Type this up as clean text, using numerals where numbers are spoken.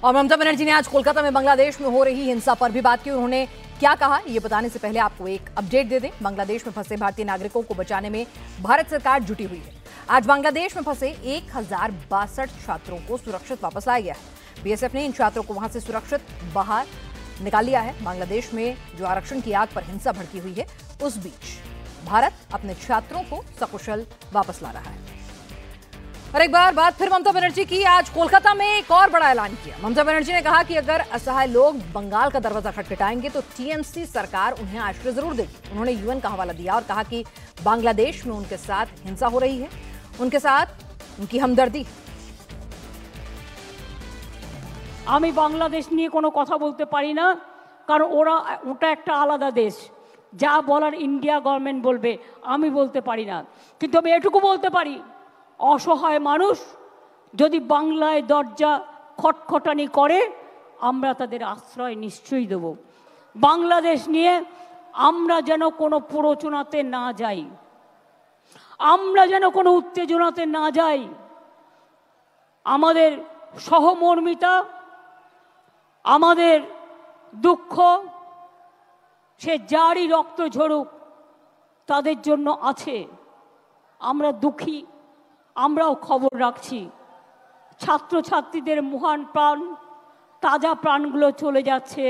और ममता बनर्जी ने आज कोलकाता में बांग्लादेश में हो रही हिंसा पर भी बात की। उन्होंने क्या कहा, ये बताने से पहले आपको एक अपडेट दे दें। बांग्लादेश में फंसे भारतीय नागरिकों को बचाने में भारत सरकार जुटी हुई है। आज बांग्लादेश में फंसे 1062 छात्रों को सुरक्षित वापस लाया गया है। बीएसएफ ने इन छात्रों को वहां से सुरक्षित बाहर निकाल लिया है। बांग्लादेश में जो आरक्षण की आग पर हिंसा भड़की हुई है, उस बीच भारत अपने छात्रों को सकुशल वापस ला रहा है। और एक बार बात फिर ममता बनर्जी की। आज कोलकाता में एक और बड़ा ऐलान किया। ममता बनर्जी ने कहा कि अगर असहाय लोग बंगाल का दरवाजा खटखटाएंगे तो टीएमसी सरकार उन्हें आश्रय जरूर देगी। उन्होंने यूएन का हवाला दिया और कहा कि बांग्लादेश में उनके साथ हिंसा हो रही है, उनके साथ उनकी हमदर्दी। আমি বাংলাদেশ নিয়ে কোনো কথা বলতে পারি না, কারণ ওটা একটা আলাদা দেশ। যা বলার ইন্ডিয়া গভর্নমেন্ট বলবে, আমি বলতে পারি না। কিন্তু আমি এটুকু বলতে পারি, অসহায় মানুষ যদি বাংলায় দরজা খটখটানি করে, আমরা তাদের আশ্রয় নিশ্চয়ই দেব। বাংলাদেশ নিয়ে আমরা যেন কোনো প্ররোচনাতে না যাই, আমরা যেন কোনো উত্তেজনাতে না যাই। আমাদের সহমর্মিতা, আমাদের দুঃখ, সে যারই রক্ত ঝরুক তাদের জন্য আছে। আমরা দুঃখী, আমরাও খবর রাখছি। ছাত্রছাত্রীদের মহান প্রাণ, তাজা প্রাণগুলো চলে যাচ্ছে।